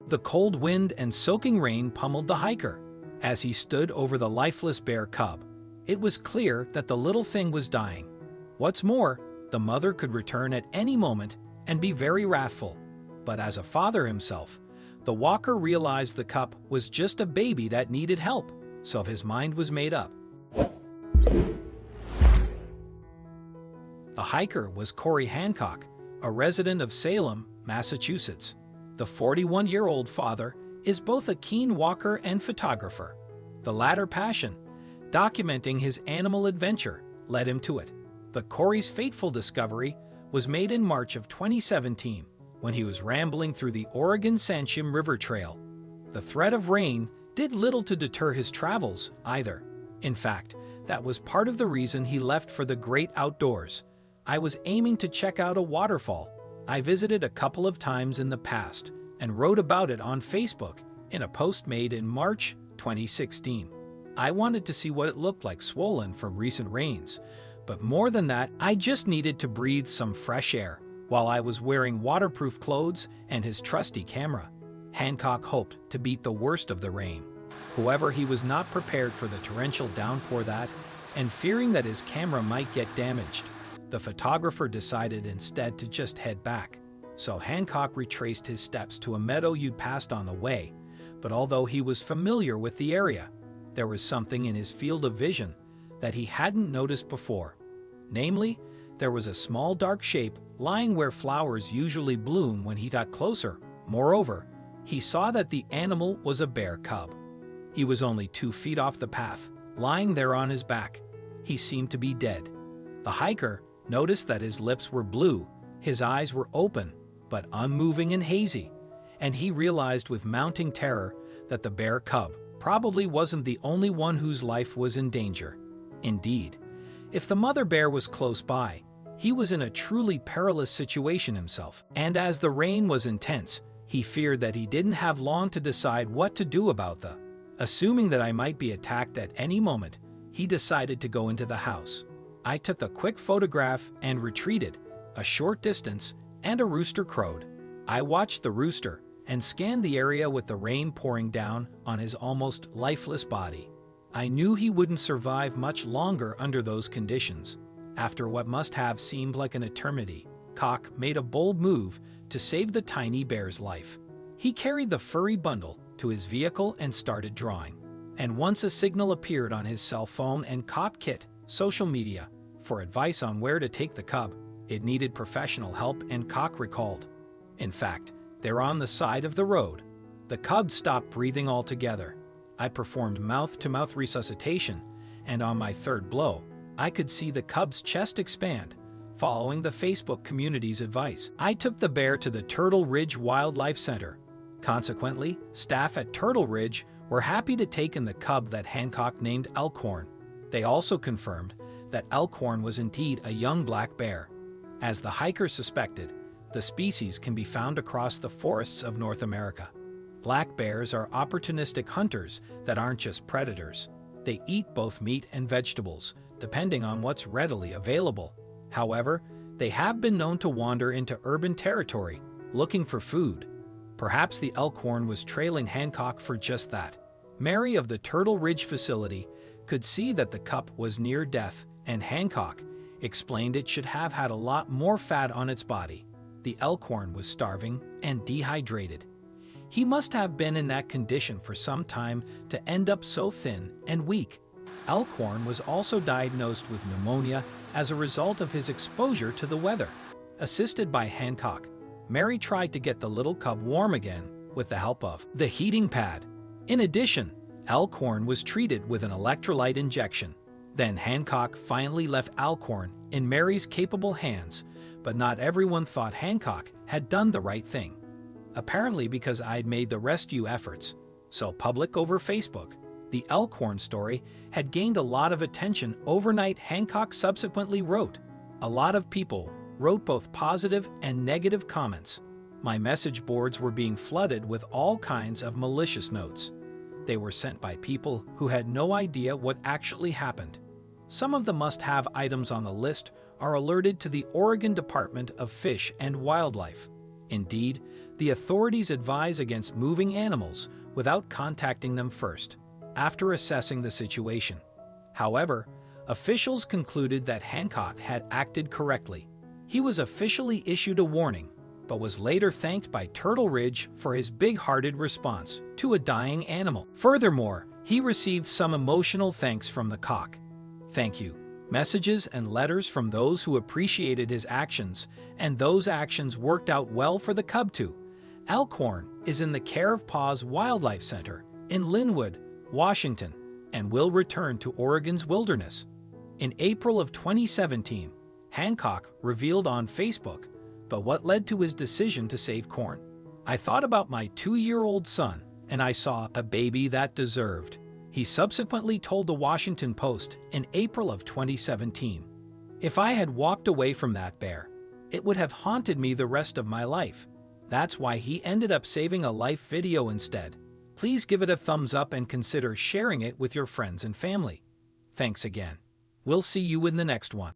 The cold wind and soaking rain pummeled the hiker. As he stood over the lifeless bear cub, it was clear that the little thing was dying. What's more, the mother could return at any moment and be very wrathful. But as a father himself, the walker realized the cub was just a baby that needed help, so his mind was made up. The hiker was Corey Hancock, a resident of Salem, Massachusetts. The 41-year-old father is both a keen walker and photographer. The latter passion, documenting his animal adventure, led him to it. But Corey's fateful discovery was made in March of 2017 when he was rambling through the Oregon Sanchim River Trail. The threat of rain did little to deter his travels either. In fact, that was part of the reason he left for the great outdoors. I was aiming to check out a waterfall I visited a couple of times in the past and wrote about it on Facebook in a post made in March 2016. I wanted to see what it looked like swollen from recent rains, but more than that, I just needed to breathe some fresh air while I was wearing waterproof clothes and his trusty camera. Hancock hoped to beat the worst of the rain. However, he was not prepared for the torrential downpour that, and fearing that his camera might get damaged, the photographer decided instead to just head back. So Hancock retraced his steps to a meadow you'd passed on the way, but although he was familiar with the area, there was something in his field of vision that he hadn't noticed before. Namely, there was a small dark shape lying where flowers usually bloom when he got closer. Moreover, he saw that the animal was a bear cub. He was only 2 feet off the path, lying there on his back. He seemed to be dead. The hiker noticed that his lips were blue, his eyes were open, but unmoving and hazy, and he realized with mounting terror that the bear cub probably wasn't the only one whose life was in danger. Indeed, if the mother bear was close by, he was in a truly perilous situation himself. And as the rain was intense, he feared that he didn't have long to decide what to do about the. Assuming that I might be attacked at any moment, he decided to go into the house. I took a quick photograph and retreated a short distance, and a rooster crowed. I watched the rooster and scanned the area with the rain pouring down on his almost lifeless body. I knew he wouldn't survive much longer under those conditions. After what must have seemed like an eternity, Hancock made a bold move to save the tiny bear's life. He carried the furry bundle to his vehicle and started drawing. And once a signal appeared on his cell phone and CopKit social media for advice on where to take the cub, it needed professional help, and Hancock recalled. In fact, they're on the side of the road. The cub stopped breathing altogether. I performed mouth-to-mouth resuscitation, and on my third blow, I could see the cub's chest expand. Following the Facebook community's advice, I took the bear to the Turtle Ridge Wildlife Center. Consequently, staff at Turtle Ridge were happy to take in the cub that Hancock named Elkhorn. They also confirmed that Elkhorn was indeed a young black bear. As the hiker suspected, the species can be found across the forests of North America. Black bears are opportunistic hunters that aren't just predators. They eat both meat and vegetables, depending on what's readily available. However, they have been known to wander into urban territory, looking for food. Perhaps the Elkhorn was trailing Hancock for just that. Mary of the Turtle Ridge facility could see that the cub was near death, and Hancock explained it should have had a lot more fat on its body. The Elkhorn was starving and dehydrated. He must have been in that condition for some time to end up so thin and weak. Elkhorn was also diagnosed with pneumonia as a result of his exposure to the weather. Assisted by Hancock, Mary tried to get the little cub warm again with the help of the heating pad. In addition, Elkhorn was treated with an electrolyte injection. Then Hancock finally left Elkhorn in Mary's capable hands, but not everyone thought Hancock had done the right thing. Apparently because I'd made the rescue efforts so public over Facebook, the Elkhorn story had gained a lot of attention overnight. Hancock subsequently wrote. A lot of people wrote both positive and negative comments. My message boards were being flooded with all kinds of malicious notes. They were sent by people who had no idea what actually happened. Some of the must-have items on the list are alerted to the Oregon Department of Fish and Wildlife. Indeed, the authorities advise against moving animals without contacting them first, after assessing the situation. However, officials concluded that Hancock had acted correctly. He was officially issued a warning, but was later thanked by Turtle Ridge for his big-hearted response to a dying animal. Furthermore, he received some emotional thanks from the cock. Thank you messages and letters from those who appreciated his actions, and those actions worked out well for the cub too. Elkhorn is in the care of Paws Wildlife Center in Linwood, Washington, and will return to Oregon's wilderness. In April of 2017, Hancock revealed on Facebook, but what led to his decision to save Corn? I thought about my 2-year-old son, and I saw a baby that deserved. He subsequently told the Washington Post in April of 2017. If I had walked away from that bear, it would have haunted me the rest of my life. That's why he ended up saving a life video instead. Please give it a thumbs up and consider sharing it with your friends and family. Thanks again. We'll see you in the next one.